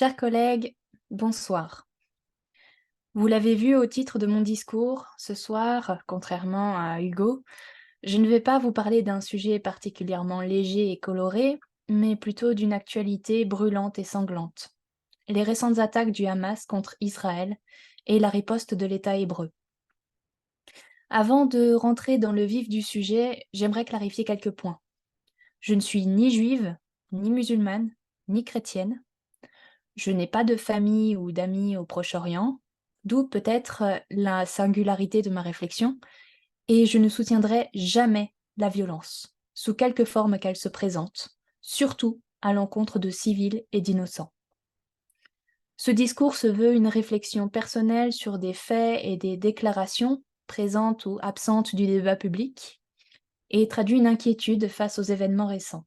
Chers collègues, bonsoir. Vous l'avez vu au titre de mon discours, ce soir, contrairement à Hugo, je ne vais pas vous parler d'un sujet particulièrement léger et coloré, mais plutôt d'une actualité brûlante et sanglante. Les récentes attaques du Hamas contre Israël et la riposte de l'État hébreu. Avant de rentrer dans le vif du sujet, j'aimerais clarifier quelques points. Je ne suis ni juive, ni musulmane, ni chrétienne. Je n'ai pas de famille ou d'amis au Proche-Orient, d'où peut-être la singularité de ma réflexion, et je ne soutiendrai jamais la violence, sous quelque forme qu'elle se présente, surtout à l'encontre de civils et d'innocents. Ce discours se veut une réflexion personnelle sur des faits et des déclarations présentes ou absentes du débat public, et traduit une inquiétude face aux événements récents.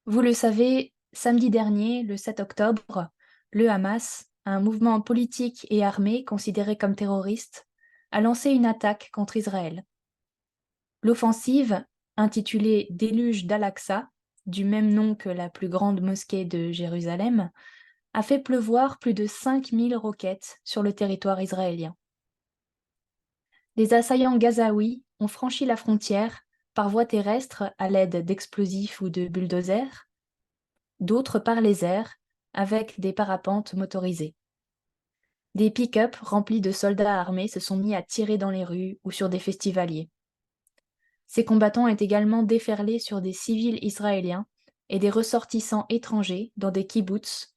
Vous le savez, samedi dernier, le 7 octobre, le Hamas, un mouvement politique et armé considéré comme terroriste, a lancé une attaque contre Israël. L'offensive, intitulée Déluge d'Al-Aqsa, du même nom que la plus grande mosquée de Jérusalem, a fait pleuvoir plus de 5000 roquettes sur le territoire israélien. Les assaillants gazaouis ont franchi la frontière par voie terrestre à l'aide d'explosifs ou de bulldozers, d'autres par les airs, avec des parapentes motorisés. Des pick-up remplis de soldats armés se sont mis à tirer dans les rues ou sur des festivaliers. Ces combattants ont également déferlé sur des civils israéliens et des ressortissants étrangers dans des kibboutz,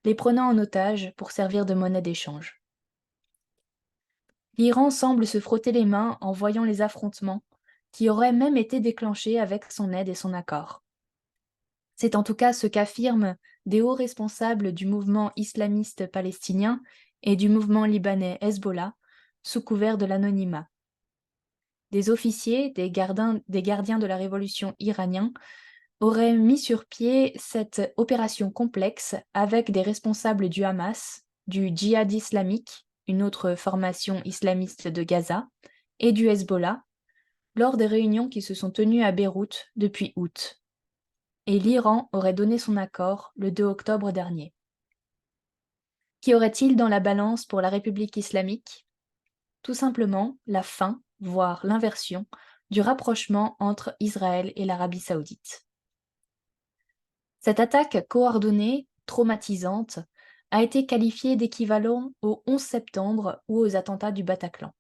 les prenant en otage pour servir de monnaie d'échange. L'Iran semble se frotter les mains en voyant les affrontements, qui auraient même été déclenchés avec son aide et son accord. C'est en tout cas ce qu'affirment des hauts responsables du mouvement islamiste palestinien et du mouvement libanais Hezbollah, sous couvert de l'anonymat. Des officiers, des gardiens de la révolution iranien, auraient mis sur pied cette opération complexe avec des responsables du Hamas, du Djihad islamique, une autre formation islamiste de Gaza, et du Hezbollah, lors des réunions qui se sont tenues à Beyrouth depuis août. Et l'Iran aurait donné son accord le 2 octobre dernier. Qu'y aurait-il dans la balance pour la République islamique? Tout simplement la fin, voire l'inversion, du rapprochement entre Israël et l'Arabie saoudite. Cette attaque coordonnée, traumatisante, a été qualifiée d'équivalent au 11 septembre ou aux attentats du Bataclan.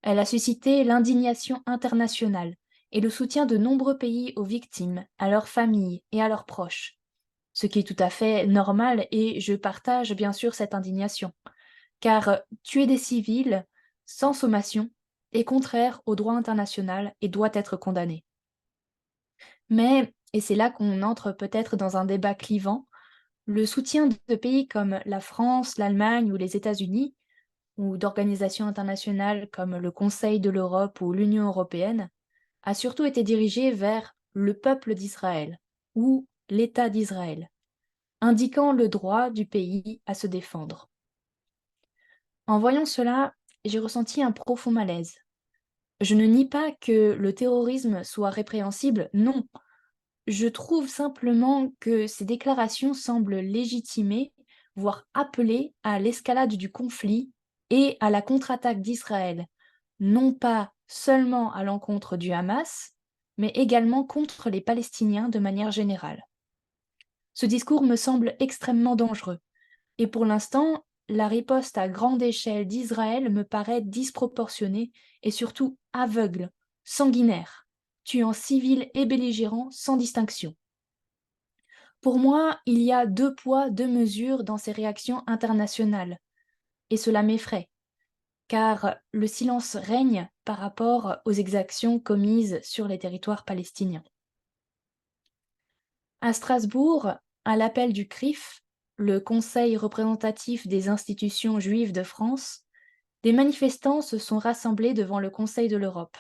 Elle a suscité l'indignation internationale et le soutien de nombreux pays aux victimes, à leurs familles et à leurs proches. Ce qui est tout à fait normal et je partage bien sûr cette indignation, car tuer des civils sans sommation est contraire au droit international et doit être condamné. Mais, et c'est là qu'on entre peut-être dans un débat clivant, le soutien de pays comme la France, l'Allemagne ou les États-Unis, ou d'organisations internationales comme le Conseil de l'Europe ou l'Union européenne, a surtout été dirigé vers le peuple d'Israël ou l'État d'Israël, indiquant le droit du pays à se défendre. En voyant cela, j'ai ressenti un profond malaise. Je ne nie pas que le terrorisme soit répréhensible, non. Je trouve simplement que ces déclarations semblent légitimer, voire appeler à l'escalade du conflit et à la contre-attaque d'Israël, non pas seulement à l'encontre du Hamas, mais également contre les Palestiniens de manière générale. Ce discours me semble extrêmement dangereux. Et pour l'instant, la riposte à grande échelle d'Israël me paraît disproportionnée et surtout aveugle, sanguinaire, tuant civils et belligérants sans distinction. Pour moi, il y a deux poids, deux mesures dans ces réactions internationales, et cela m'effraie, car le silence règne par rapport aux exactions commises sur les territoires palestiniens. À Strasbourg, à l'appel du CRIF, le Conseil représentatif des institutions juives de France, des manifestants se sont rassemblés devant le Conseil de l'Europe.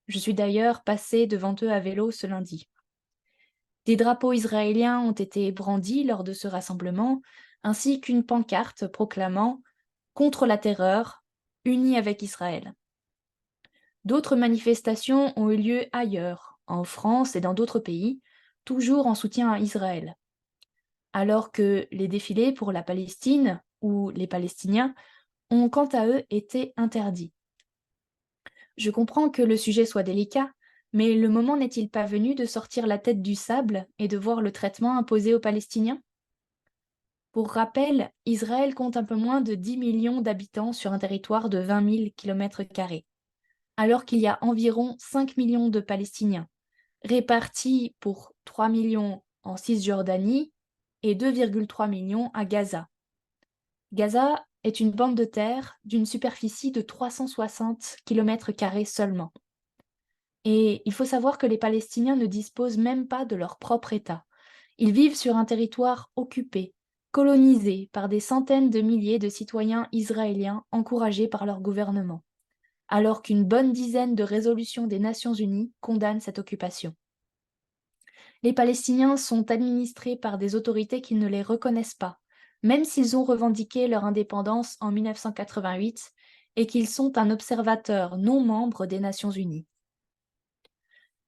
Je suis d'ailleurs passée devant eux à vélo ce lundi. Des drapeaux israéliens ont été brandis lors de ce rassemblement, ainsi qu'une pancarte proclamant « Contre la terreur, unis avec Israël ». D'autres manifestations ont eu lieu ailleurs, en France et dans d'autres pays, toujours en soutien à Israël. alors que les défilés pour la Palestine ou les Palestiniens ont quant à eux été interdits. Je comprends que le sujet soit délicat, mais le moment n'est-il pas venu de sortir la tête du sable et de voir le traitement imposé aux Palestiniens? Pour rappel, Israël compte un peu moins de 10 millions d'habitants sur un territoire de 20 000 km², alors qu'il y a environ 5 millions de Palestiniens, répartis pour 3 millions en Cisjordanie et 2,3 millions à Gaza. Gaza est une bande de terre d'une superficie de 360 km² seulement. Et il faut savoir que les Palestiniens ne disposent même pas de leur propre État. Ils vivent sur un territoire occupé, colonisé par des centaines de milliers de citoyens israéliens encouragés par leur gouvernement, alors qu'une bonne dizaine de résolutions des Nations Unies condamnent cette occupation. Les Palestiniens sont administrés par des autorités qui ne les reconnaissent pas, même s'ils ont revendiqué leur indépendance en 1988 et qu'ils sont un observateur non membre des Nations Unies.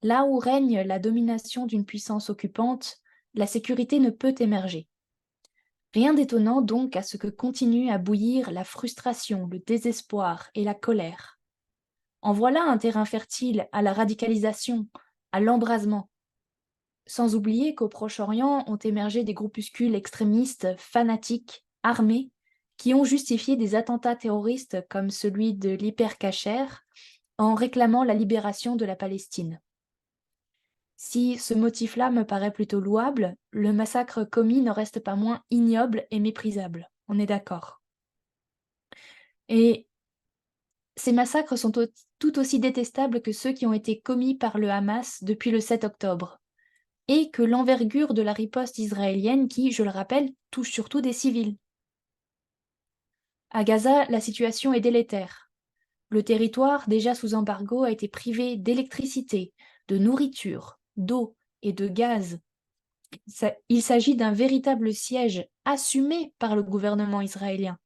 Là où règne la domination d'une puissance occupante, la sécurité ne peut émerger. Rien d'étonnant donc à ce que continue à bouillir la frustration, le désespoir et la colère. En voilà un terrain fertile à la radicalisation, à l'embrasement. Sans oublier qu'au Proche-Orient ont émergé des groupuscules extrémistes, fanatiques, armés, qui ont justifié des attentats terroristes comme celui de l'Hyper-Cacher en réclamant la libération de la Palestine. Si ce motif-là me paraît plutôt louable, le massacre commis n'en reste pas moins ignoble et méprisable. On est d'accord. Et ces massacres sont tout aussi détestables que ceux qui ont été commis par le Hamas depuis le 7 octobre, et que l'envergure de la riposte israélienne qui, je le rappelle, touche surtout des civils. À Gaza, la situation est délétère. Le territoire, déjà sous embargo, a été privé d'électricité, de nourriture, d'eau et de gaz. Il s'agit d'un véritable siège assumé par le gouvernement israélien.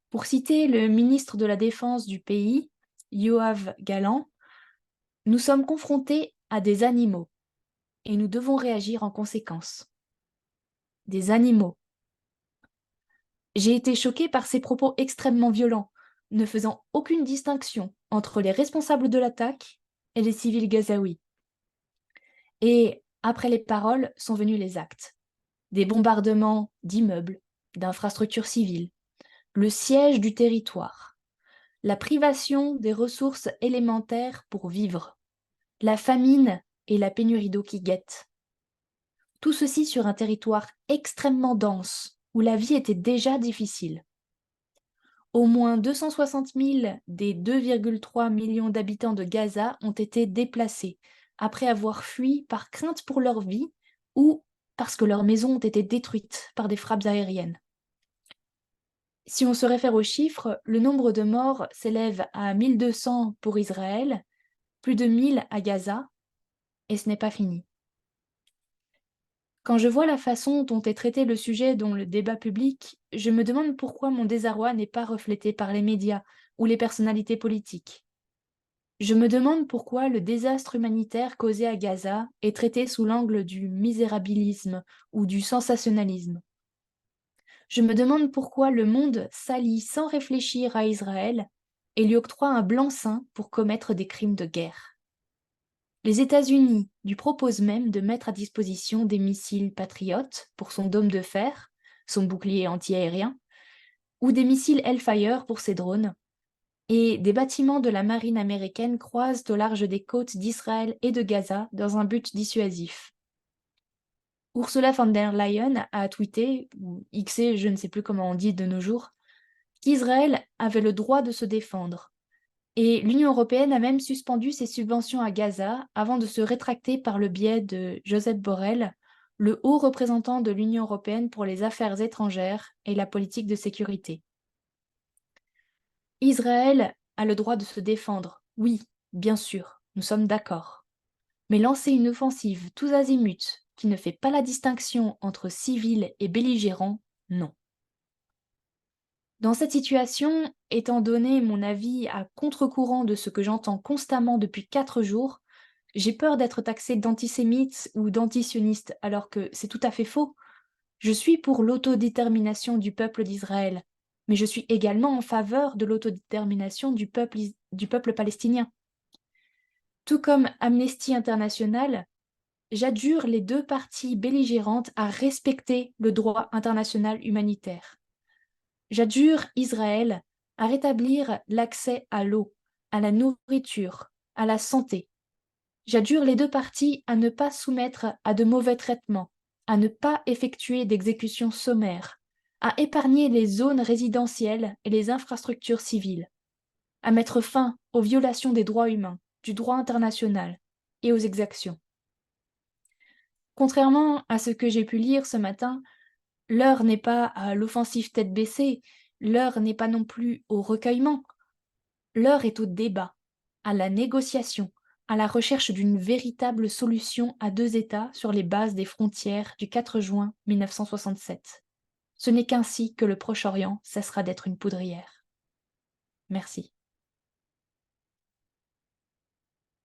Pour citer le ministre de la Défense du pays, Yoav Gallant, nous sommes confrontés à des animaux et nous devons réagir en conséquence. Des animaux. J'ai été choquée par ces propos extrêmement violents, ne faisant aucune distinction entre les responsables de l'attaque et les civils gazaouis. Et après les paroles sont venus les actes. Des bombardements d'immeubles, d'infrastructures civiles, le siège du territoire, la privation des ressources élémentaires pour vivre, la famine et la pénurie d'eau qui guettent. Tout ceci sur un territoire extrêmement dense, où la vie était déjà difficile. Au moins 260 000 des 2,3 millions d'habitants de Gaza ont été déplacés, après avoir fui par crainte pour leur vie ou parce que leurs maisons ont été détruites par des frappes aériennes. Si on se réfère aux chiffres, le nombre de morts s'élève à 1200 pour Israël, plus de 1000 à Gaza, et ce n'est pas fini. Quand je vois la façon dont est traité le sujet dans le débat public, je me demande pourquoi mon désarroi n'est pas reflété par les médias ou les personnalités politiques. Je me demande pourquoi le désastre humanitaire causé à Gaza est traité sous l'angle du misérabilisme ou du sensationnalisme. Je me demande pourquoi le monde s'allie sans réfléchir à Israël et lui octroie un blanc-seing pour commettre des crimes de guerre. Les États-Unis lui proposent même de mettre à disposition des missiles Patriot pour son dôme de fer, son bouclier antiaérien, ou des missiles Hellfire pour ses drones, et des bâtiments de la marine américaine croisent au large des côtes d'Israël et de Gaza dans un but dissuasif. Ursula von der Leyen a tweeté, ou xé, je ne sais plus comment on dit de nos jours, qu'Israël avait le droit de se défendre. Et l'Union européenne a même suspendu ses subventions à Gaza avant de se rétracter par le biais de Josep Borrell, le haut représentant de l'Union européenne pour les affaires étrangères et la politique de sécurité. Israël a le droit de se défendre, oui, bien sûr, nous sommes d'accord. Mais lancer une offensive tous azimuts qui ne fait pas la distinction entre civils et belligérants, non. Dans cette situation, étant donné mon avis à contre-courant de ce que j'entends constamment depuis 4 jours, j'ai peur d'être taxée d'antisémite ou d'antisioniste, alors que c'est tout à fait faux. Je suis pour l'autodétermination du peuple d'Israël, mais je suis également en faveur de l'autodétermination du peuple palestinien. Tout comme Amnesty International, j'adjure les deux parties belligérantes à respecter le droit international humanitaire. J'adjure Israël à rétablir l'accès à l'eau, à la nourriture, à la santé. J'adjure les deux parties à ne pas soumettre à de mauvais traitements, à ne pas effectuer d'exécutions sommaires, à épargner les zones résidentielles et les infrastructures civiles, à mettre fin aux violations des droits humains, du droit international et aux exactions. Contrairement à ce que j'ai pu lire ce matin, l'heure n'est pas à l'offensive tête baissée, l'heure n'est pas non plus au recueillement, l'heure est au débat, à la négociation, à la recherche d'une véritable solution à deux États sur les bases des frontières du 4 juin 1967. Ce n'est qu'ainsi que le Proche-Orient cessera d'être une poudrière. Merci.